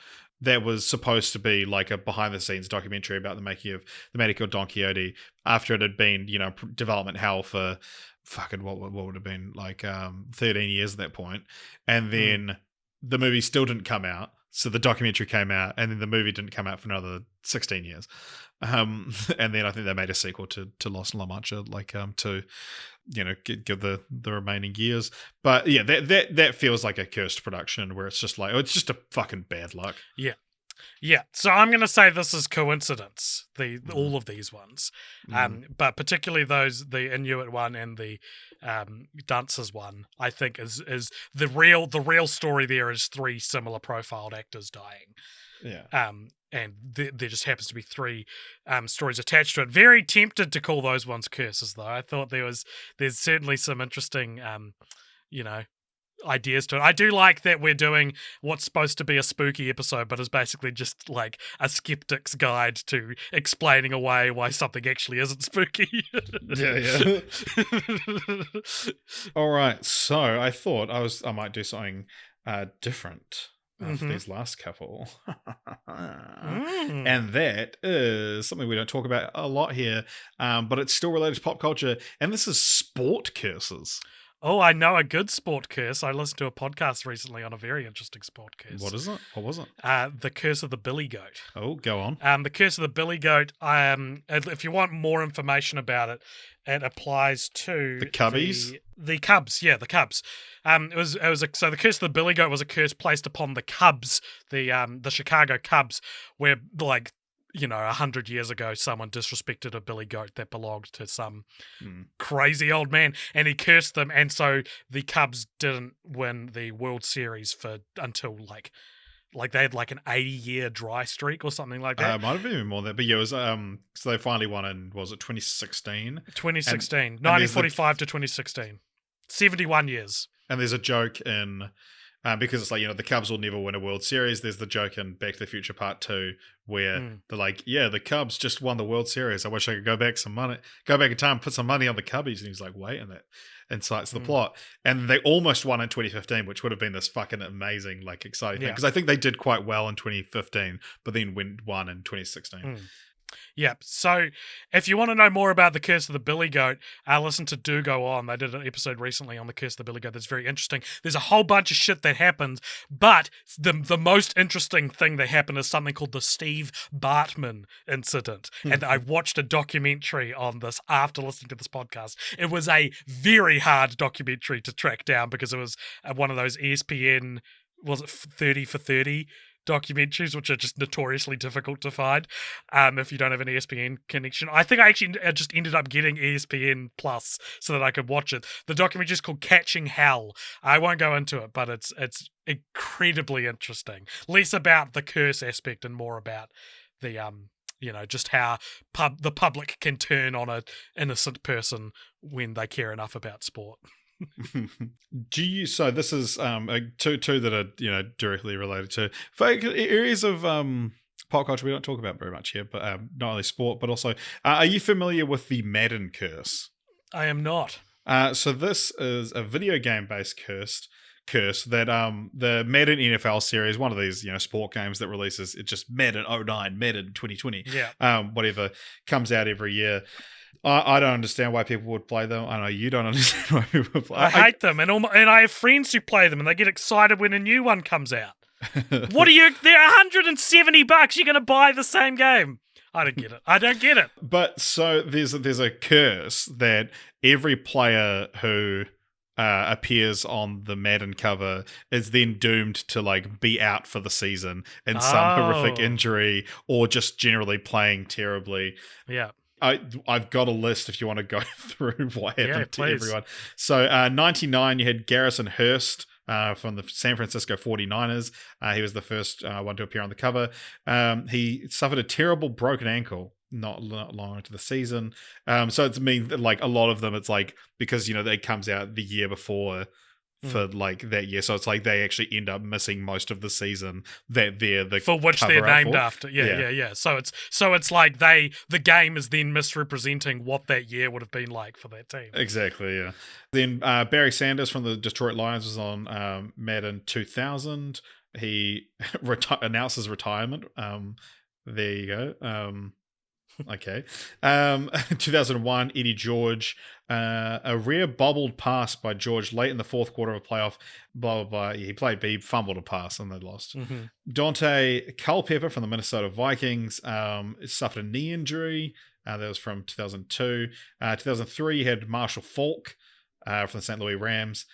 That was supposed to be like a behind the scenes documentary about the making of The Man Who Killed Don Quixote after it had been, development hell for fucking what would have been like 13 years at that point. And then the movie still didn't come out. So the documentary came out, and then the movie didn't come out for another 16 years. And then I think they made a sequel to Lost in La Mancha, to give the remaining years. But yeah, that feels like a cursed production where it's just like, it's just a fucking bad luck. Yeah. Yeah, so I'm going to say this is coincidence, all of these ones, but particularly the Inuit one and the dancers one, I think is the real story. There is three similar profiled actors dying. Yeah. And there just happens to be three stories attached to it. Very tempted to call those ones curses, though. I thought there's certainly some interesting, ideas to it. I do like that we're doing what's supposed to be a spooky episode, but is basically just like a skeptic's guide to explaining away why something actually isn't spooky. Yeah. All right, so I thought I might do something different for these last couple. And that is something we don't talk about a lot here, but it's still related to pop culture, and this is sport curses. Oh, I know a good sport curse. I listened to a podcast recently on a very interesting sport curse. What is it? What was it? The Curse of the Billy Goat. Oh, go on. The Curse of the Billy Goat. If you want more information about it, it applies to the Cubbies. The Cubs, yeah, the Cubs. So the Curse of the Billy Goat was a curse placed upon the Cubs, the Chicago Cubs, where 100 years ago, someone disrespected a billy goat that belonged to some crazy old man, and he cursed them, and so the Cubs didn't win the World Series until like they had like an 80-year dry streak or something like that. Might have been more than that, but yeah, it was so they finally won in, was it 2016? 2016, and 1945 to 2016, 71 years. And there's a joke in because it's like, you know, the Cubs will never win a World Series. There's the joke in Back to the Future Part 2 where they're like, yeah, the Cubs just won the World Series. I wish I could go back in time, put some money on the Cubbies. And he's like, wait, and that incites the plot. And they almost won in 2015, which would have been this fucking amazing, like, exciting thing. Because I think they did quite well in 2015, but then won in 2016. Yeah, so if you want to know more about the Curse of the Billy Goat, listen to Do Go On. They did an episode recently on the Curse of the Billy Goat that's very interesting. There's a whole bunch of shit that happens, but the most interesting thing that happened is something called the Steve Bartman incident. And I watched a documentary on this after listening to this podcast. It was a very hard documentary to track down because it was one of those ESPN, was it 30 for 30? Documentaries, which are just notoriously difficult to find if you don't have an ESPN connection. I think I actually just ended up getting ESPN Plus so that I could watch it. The documentary is called Catching Hell. I won't go into it, but it's incredibly interesting. Less about the curse aspect and more about the just how the public can turn on an innocent person when they care enough about sport. So this is two that are, you know, directly related to areas of pop culture we don't talk about very much here, but not only sport but also are you familiar with the Madden curse? I am not. So this is a video game based curse that the Madden NFL series, one of these, you know, sport games that releases, it's just Madden 09, Madden 2020, whatever, comes out every year. I don't understand why people would play them. I know you don't understand why people would play. I hate them, and I have friends who play them, and they get excited when a new one comes out. What are you? They're $170. You're going to buy the same game. I don't get it. But so there's a curse that every player who appears on the Madden cover is then doomed to like be out for the season in some horrific injury or just generally playing terribly. Yeah. I've got a list if you want to go through what happened to everyone. So 99, you had Garrison Hurst from the San Francisco 49ers. He was the first one to appear on the cover. He suffered a terrible broken ankle not long into the season. So it's mean like a lot of them, it's like because, you know, it comes out the year before for like that year, so it's like they actually end up missing most of the season that they're the for which they're named after. Yeah. So it's like the game is then misrepresenting what that year would have been like for that team. Exactly. Yeah. Then Barry Sanders from the Detroit Lions was on Madden 2000. He announces retirement. There you go. Okay. 2001, Eddie George. A rare bobbled pass by George late in the fourth quarter of a playoff. Blah, blah, blah. He fumbled a pass and they lost. Dante Culpepper from the Minnesota Vikings suffered a knee injury. That was from 2002. 2003, you had Marshall Faulk from the St. Louis Rams.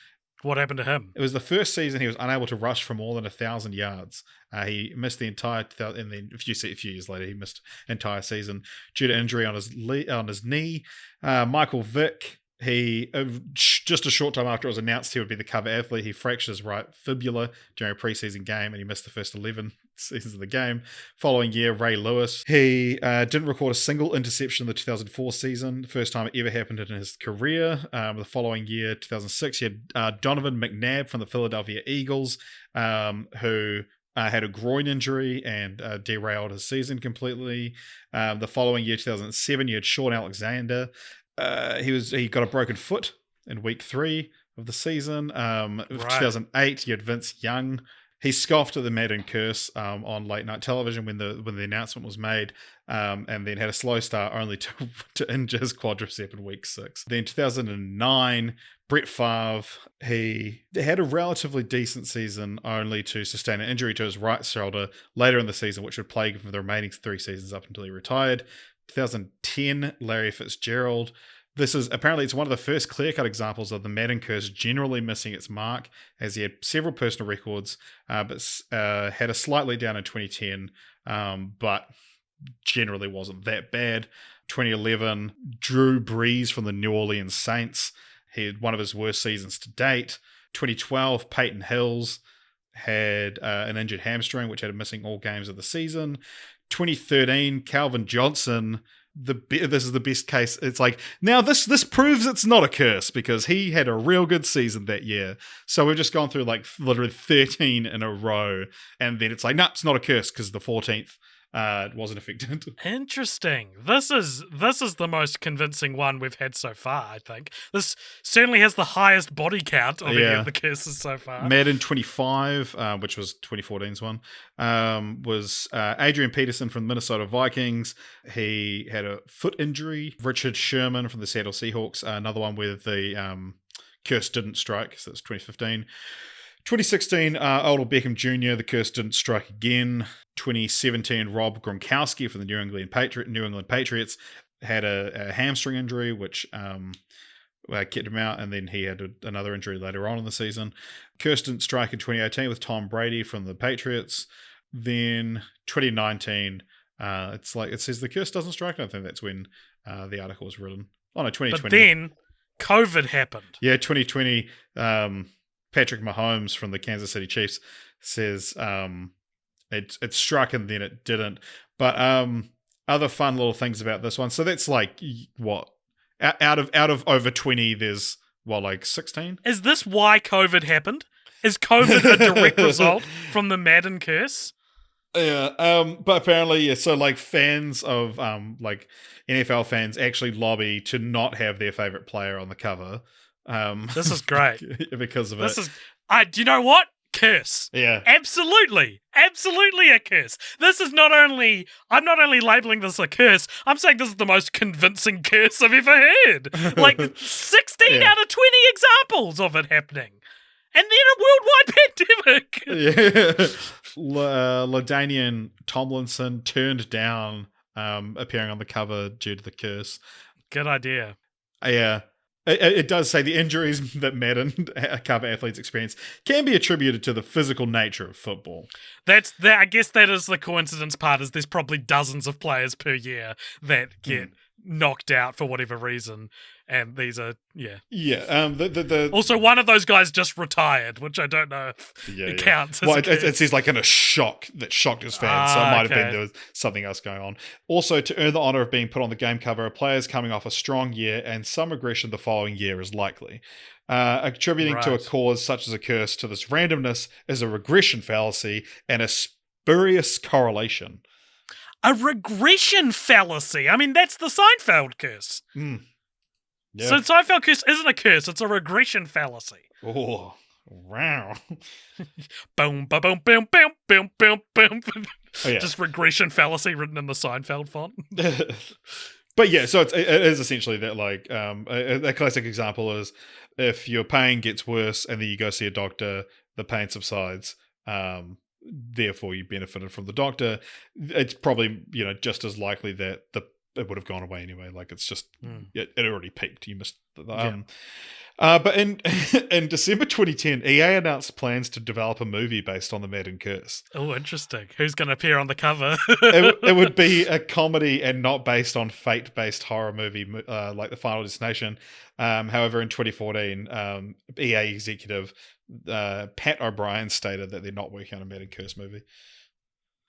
What happened to him? It was the first season he was unable to rush for more than 1,000 yards. He missed the entire, and then a few years later, he missed the entire season due to injury on his knee. Michael Vick, he just a short time after it was announced he would be the cover athlete, he fractured his right fibula during a preseason game, and he missed the first 11 seasons of the game. Following year, Ray Lewis, he didn't record a single interception in the 2004 season, the first time it ever happened in his career. The following year, 2006, he had Donovan McNabb from the Philadelphia Eagles, who had a groin injury and derailed his season completely. The following year, 2007, you had Sean Alexander. He got a broken foot in week 3 of the season. 2008, you had Vince Young. He scoffed at the Madden curse on late night television when the announcement was made, and then had a slow start only to injure his quadricep in week 6. Then 2009, Brett Favre, he had a relatively decent season only to sustain an injury to his right shoulder later in the season, which would plague him for the remaining 3 seasons up until he retired. 2010, Larry Fitzgerald. It's one of the first clear-cut examples of the Madden curse generally missing its mark, as he had several personal records, but had a slight letdown in 2010, but generally wasn't that bad. 2011, Drew Brees from the New Orleans Saints. He had one of his worst seasons to date. 2012, Peyton Hills. had an injured hamstring, which had him missing all games of the season. 2013, Calvin Johnson. This is the best case. It's like, now this proves it's not a curse because he had a real good season that year. So we've just gone through like literally 13 in a row, and then it's like, no, it's not a curse because the 14th wasn't affected. Interesting. This is the most convincing one we've had so far, I think. This certainly has the highest body count of any of the curses so far. Madden 25, which was 2014's one, was Adrian Peterson from the Minnesota Vikings. He had a foot injury. Richard Sherman from the Seattle Seahawks, another one where the curse didn't strike, so it's 2015. 2016, Odell Beckham Jr., the curse didn't strike again. 2017, Rob Gronkowski from the New England Patriots had a hamstring injury, which kept him out, and then he had another injury later on in the season. Curse didn't strike in 2018 with Tom Brady from the Patriots. Then 2019, it's like it says the curse doesn't strike. I think that's when the article was written. Oh no, 2020. But then COVID happened. Yeah, 2020. Patrick Mahomes from the Kansas City Chiefs says it struck and then it didn't. But other fun little things about this one. So that's like what out of over 20, there's what, like 16? Is this why COVID happened? Is COVID a direct result from the Madden curse? Yeah, but apparently, yeah, so like fans of like NFL fans actually lobby to not have their favorite player on the cover. This is great because of it. Do you know what? Curse. Yeah. Absolutely a curse. This is I'm not only labeling this a curse, I'm saying this is the most convincing curse I've ever heard. Like 16 out of 20 examples of it happening. And then a worldwide pandemic. Yeah. LaDainian Tomlinson turned down appearing on the cover due to the curse. Good idea. Yeah. It does say the injuries that Madden cover athletes experience can be attributed to the physical nature of football. I guess that is the coincidence part, is there's probably dozens of players per year that get knocked out for whatever reason. And these are, yeah. Yeah. Also, one of those guys just retired, which I don't know if it counts. Well, it says like in a shock that shocked his fans, so it might have been there was something else going on. Also, to earn the honor of being put on the game cover, a player is coming off a strong year and some regression the following year is likely. Attributing to a cause such as a curse to this randomness is a regression fallacy and a spurious correlation. A regression fallacy? I mean, that's the Seinfeld curse. Yeah. So Seinfeld curse isn't a curse, it's a regression fallacy. Oh, wow. Boom, ba boom, boom, boom, boom, boom, boom. Oh, yeah. Just regression fallacy written in the Seinfeld font. But yeah, so it is essentially that, like, a classic example is if your pain gets worse and then you go see a doctor, the pain subsides, therefore you benefited from the doctor. It's probably, just as likely that it would have gone away anyway. Like, it's just it already peaked. You missed. But in December 2010, EA announced plans to develop a movie based on the Madden curse. Oh, interesting. Who's going to appear on the cover? it would be a comedy and not based on fate-based horror movie like The Final Destination. However, in 2014, EA executive Pat O'Brien stated that they're not working on a Madden curse movie.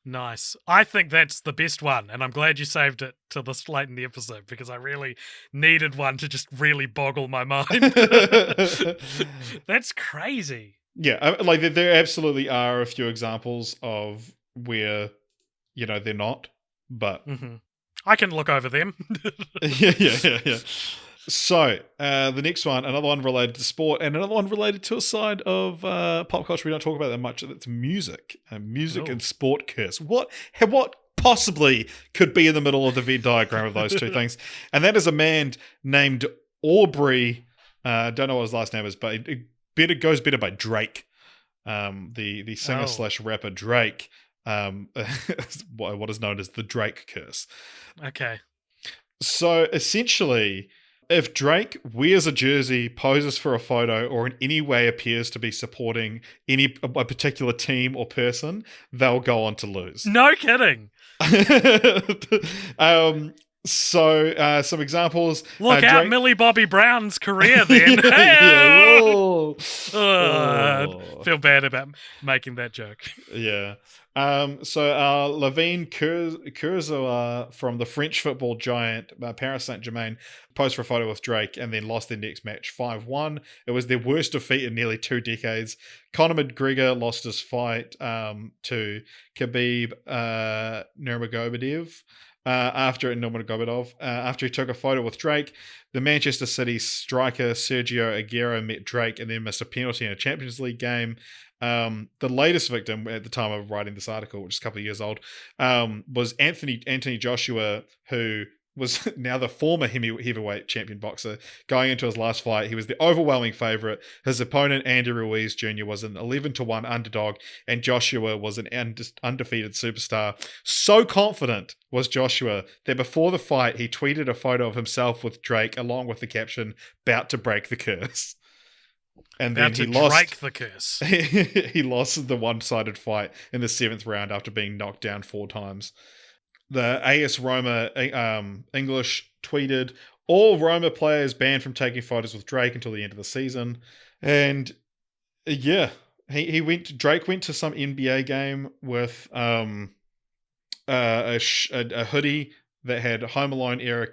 Nice. I think that's the best one, and I'm glad you saved it till this late in the episode because I really needed one to just really boggle my mind. That's crazy. Yeah, like there absolutely are a few examples of where, they're not, but... I can look over them. Yeah. So, the next one, another one related to sport and another one related to a side of pop culture we don't talk about that much. It's music. Music and sport curse. What possibly could be in the middle of the Venn diagram of those two things? And that is a man named Aubrey. Don't know what his last name is, but it goes better by Drake. The singer / rapper Drake. What is known as the Drake curse. Okay. So, essentially... if Drake wears a jersey, poses for a photo, or in any way appears to be supporting a particular team or person, they'll go on to lose. No kidding. So some examples. Look out, Drake... Millie Bobby Brown's career then. Yeah, whoa. Feel bad about making that joke. Yeah. So Levine Kurzawa from the French football giant Paris Saint-Germain posed for a photo with Drake and then lost their next match 5-1. It was their worst defeat in nearly 2 decades. Conor McGregor lost his fight to Khabib Nurmagomedov after he took a photo with Drake. The Manchester City striker Sergio Aguero met Drake and then missed a penalty in a Champions League game. The latest victim at the time of writing this article, which is a couple of years old, was Anthony Joshua, who was now the former heavyweight champion boxer. Going into his last fight, he was the overwhelming favorite. His opponent, Andy Ruiz Jr., was an 11-1 underdog, and Joshua was an undefeated superstar. So confident was Joshua that before the fight, he tweeted a photo of himself with Drake, along with the caption, "About to break the curse." And then he lost the curse. He lost the one-sided fight in the 7th round after being knocked down 4 times. The AS Roma English tweeted, "All Roma players banned from taking photos with Drake until the end of the season." And yeah, Drake went to some NBA game with a hoodie that had Home Alone era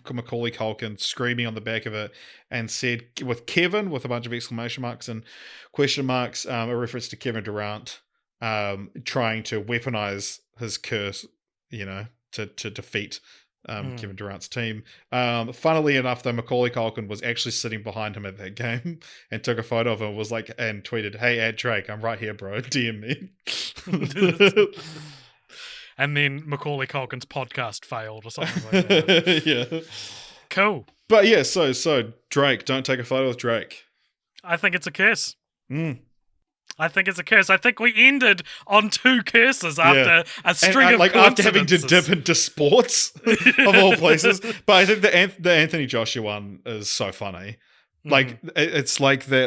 Macaulay Culkin screaming on the back of it, and said with Kevin with a bunch of exclamation marks and question marks, a reference to Kevin Durant trying to weaponize his curse, to defeat Kevin Durant's team. Funnily enough, though, Macaulay Culkin was actually sitting behind him at that game and took a photo of him, and tweeted, "Hey, at Drake, I'm right here, bro. DM me." And then Macaulay Culkin's podcast failed or something like that. Yeah. Cool. But yeah, so Drake, don't take a photo with Drake. I think it's a curse. I think it's a curse. I think we ended on 2 curses after a string of after having to dip into sports of all places. But I think the Anthony Joshua one is so funny. Like it's like that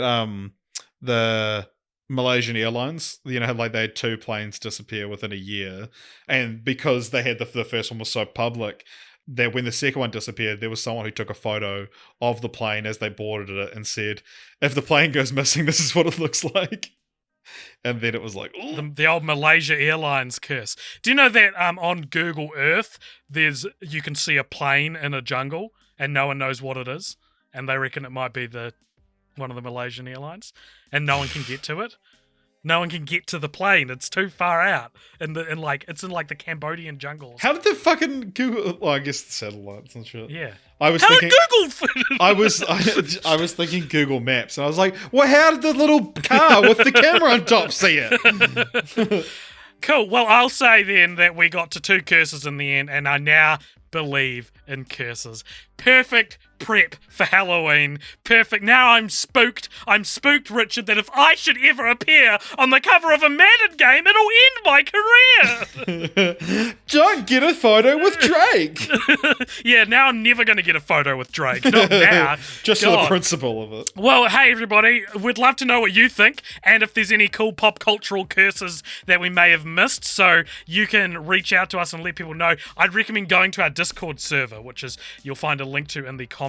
the Malaysian Airlines, they had 2 planes disappear within a year, and because they had the first one was so public that when the second one disappeared, there was someone who took a photo of the plane as they boarded it and said, "If the plane goes missing, this is what it looks like." And then it was like, the old Malaysia Airlines curse. Do you know that on Google Earth, you can see a plane in a jungle and no one knows what it is, and they reckon it might be one of the Malaysian Airlines, and no one can get to it. No one can get to the plane. It's too far out, and it's in the Cambodian jungles. How did the fucking Google? Well, I guess the satellites and shit. Yeah, I was thinking Google. I was thinking Google Maps, and I was like, well, how did the little car with the camera on top see it? Cool. Well, I'll say then that we got to 2 curses in the end, and I now believe in curses. Perfect prep for Halloween. Perfect. Now I'm spooked. I'm spooked, Richard, that if I should ever appear on the cover of a Madden game, it'll end my career. Don't get a photo with Drake. Yeah, now I'm never going to get a photo with Drake. Not now. Just for the principle of it. Well, hey, everybody. We'd love to know what you think, and if there's any cool pop cultural curses that we may have missed, so you can reach out to us and let people know. I'd recommend going to our Discord server, which is you'll find a link to in the comments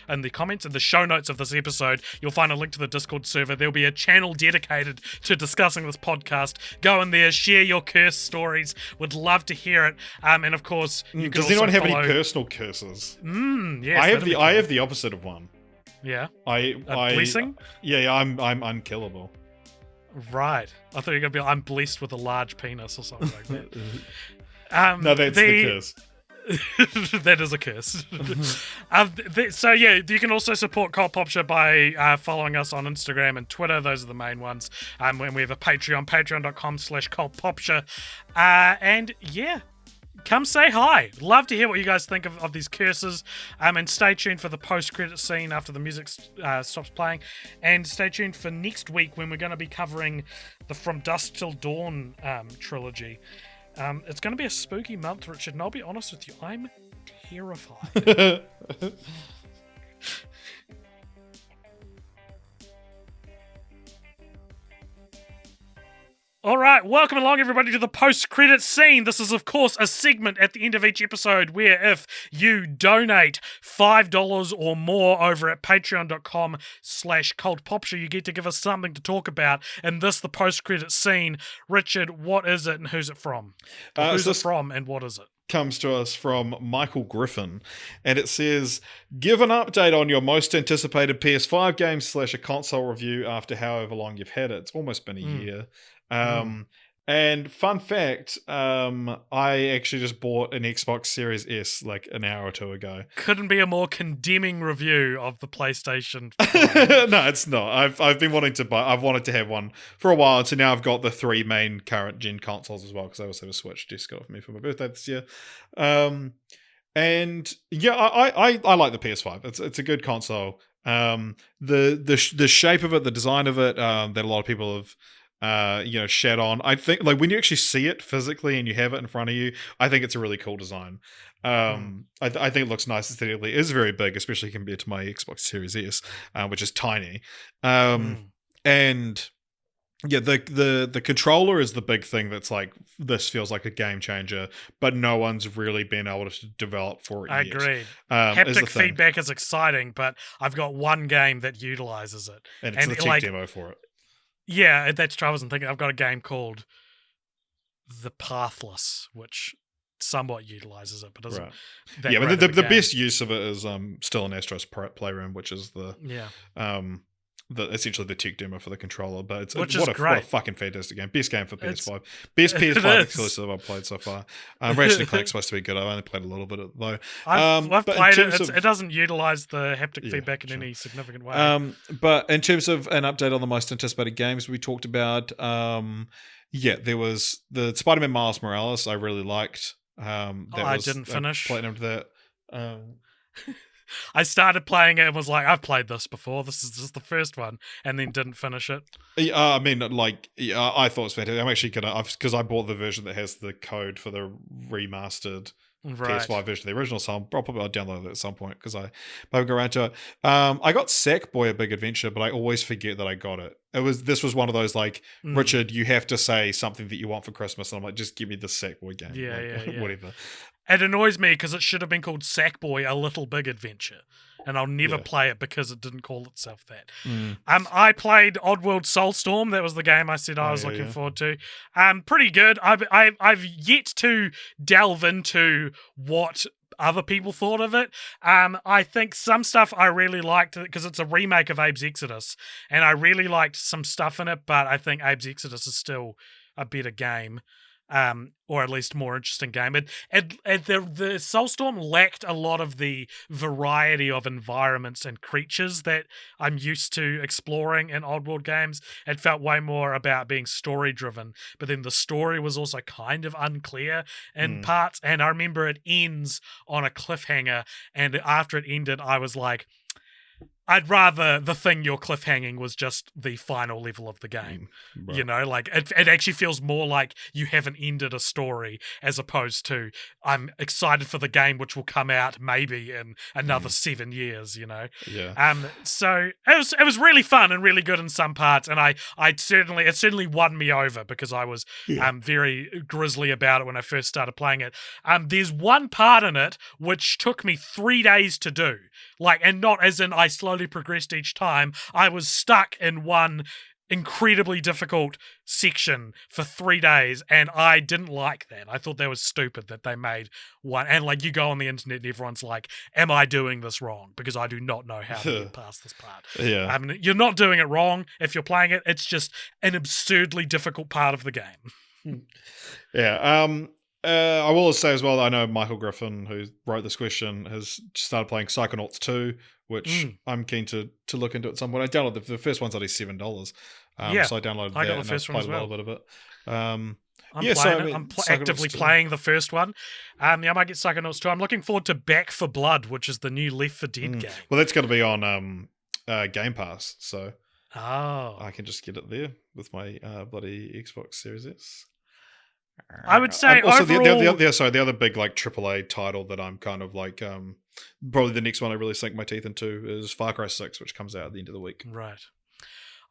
in the show notes of this episode. You'll find a link to the Discord server. There'll be a channel dedicated to discussing this podcast. Go in there, share your curse stories. Would love to hear it. And of course, you can does anyone have any personal curses? Yes, I have the opposite of one. Yeah. Blessing? Yeah, I'm unkillable. Right. I thought you were gonna be I'm blessed with a large penis or something like that. No, that's the curse. That is a curse. So yeah, you can also support Cult Popture by following us on Instagram and Twitter. Those are the main ones. When we have a Patreon, patreon.com/cultpopture. And yeah, come say hi. Love to hear what you guys think of these curses. And stay tuned for the post-credit scene after the music stops playing. And stay tuned for next week when we're going to be covering the From Dusk Till Dawn trilogy. It's going to be a spooky month, Richard, and I'll be honest with you, I'm terrified. All right, welcome along, everybody, to the post-credits scene. This is, of course, a segment at the end of each episode where if you donate $5 or more over at patreon.com/cultpopture, you get to give us something to talk about. And this, the post-credits scene. Richard, what is it and who's it from? Who's it from and what is it? Comes to us from Michael Griffin, and it says, give an update on your most anticipated PS5 game / a console review after however long you've had it. It's almost been a year. And fun fact, I actually just bought an Xbox Series S like an hour or two ago. Couldn't be a more condemning review of the PlayStation. No, it's not. I've been wanting to buy. I've wanted to have one for a while, so now I've got the 3 main current gen consoles as well, because I also have a Switch just got off me for my birthday this year. And yeah, I like the PS5. It's a good console. The shape of it, the design of it, that a lot of people have shed on. I think like when you actually see it physically and you have it in front of you, I think it's a really cool design. I think it looks nice aesthetically. It is very big, especially compared to my Xbox Series S, which is tiny. And yeah, the controller is the big thing that's like, this feels like a game changer, but no one's really been able to develop for it yet. Agreed. Haptic feedback is exciting, but I've got one game that utilizes it. And it's the tech demo for it. Yeah, that's true. I wasn't thinking. I've got a game called The Pathless, which somewhat utilizes it, but doesn't. Right. Yeah, but the best use of it is still in Astro's Playroom, which is essentially the tech demo for the controller. But what a fucking fantastic game! Best game for PS5. Best PS5 exclusive I've played so far. Ratchet & Clank's supposed to be good. I've only played a little bit though. I've played it. It doesn't utilize the haptic feedback in any significant way. But in terms of an update on the most anticipated games we talked about, there was the Spider-Man Miles Morales. I really liked. I didn't finish. Platinum to that. I started playing it and was like, I've played this before. This is just the first one, and then didn't finish it. I mean, like, I thought it was fantastic. I'm actually because I bought the version that has the code for the remastered PS5 version of the original, so I'll probably download it at some point because I go around to it. I got Sackboy: A Big Adventure, but I always forget that I got it. This was one of those like, Richard, you have to say something that you want for Christmas, and I'm like, just give me the Sackboy game. Yeah. Whatever. It annoys me because it should have been called Sackboy: A Little Big Adventure, and I'll never play it because it didn't call itself that. I played Oddworld Soulstorm. That was the game I said I was looking forward to. Pretty good. I've yet to delve into what other people thought of it. I think some stuff I really liked because it's a remake of Abe's Exodus, and I really liked some stuff in it, but I think Abe's Exodus is still a better game. Or at least more interesting game. The Soulstorm lacked a lot of the variety of environments and creatures that I'm used to exploring in Oddworld games. It felt way more about being story driven, but then the story was also kind of unclear in parts, and I remember it ends on a cliffhanger, and after it ended I was like, I'd rather the thing you're cliffhanging was just the final level of the game. Right. You know, like it actually feels more like you haven't ended a story as opposed to I'm excited for the game which will come out maybe in another 7 years, you know. Yeah. So it was really fun and really good in some parts, and it certainly won me over because I was very grizzly about it when I first started playing it. There's one part in it which took me 3 days to do. And not as in I slowly progressed each time. I was stuck in one incredibly difficult section for 3 days, and I didn't like that. I thought that was stupid that they made one. And you go on the internet and everyone's like, am I doing this wrong? Because I do not know how to get past this part. Yeah. I mean, you're not doing it wrong if you're playing it. It's just an absurdly difficult part of the game. Yeah. I will say as well, I know Michael Griffin, who wrote this question, has started playing Psychonauts 2, which I'm keen to look into at some point. I downloaded the first one's only $7. So I downloaded that and I played a little bit of it. I'm actively playing the first one. I might get Psychonauts 2. I'm looking forward to Back for Blood, which is the new Left 4 Dead game. Well, that's going to be on Game Pass, so I can just get it there with my bloody Xbox Series S. I would say also overall... the other big AAA title that I'm kind of probably the next one I really sink my teeth into is Far Cry 6, which comes out at the end of the week. Right.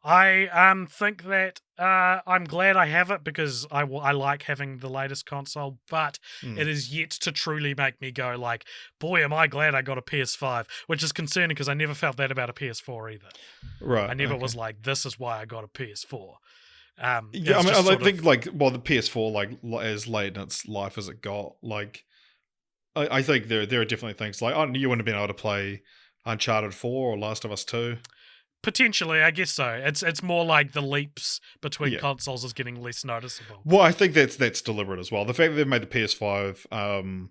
I think that I'm glad I have it because I like having the latest console, but it is yet to truly make me go like, boy, am I glad I got a PS5, which is concerning because I never felt that about a PS4 either. Right. I never Okay. was like, this is why I got a PS4. Yeah, I It's mean, just I sort think of like, well, the PS4, like as late in its life as it got, like I think there are definitely things like, oh, you wouldn't have been able to play Uncharted 4 or Last of Us 2. potentially, I guess so. It's more like the leaps between Yeah. consoles is getting less noticeable. Well, I think that's deliberate as well. The fact that they've made the PS5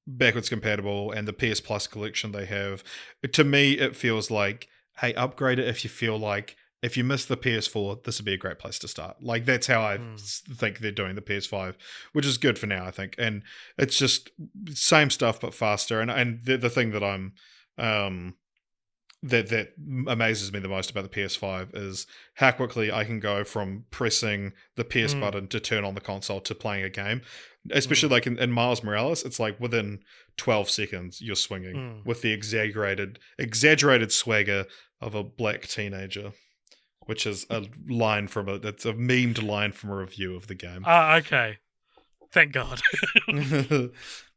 backwards compatible and the PS Plus collection they have, to me, it feels like, hey, upgrade it if you feel like, if you miss the PS4, this would be a great place to start. Like, that's how I think they're doing the PS5, which is good for now, I think. And it's just same stuff but faster. And the thing that I'm that amazes me the most about the PS5 is how quickly I can go from pressing the PS button to turn on the console to playing a game. Especially like in Miles Morales, it's like within 12 seconds you're swinging with the exaggerated swagger of a black teenager, which is a line from it's a memed line from a review of the game. Okay. Thank God.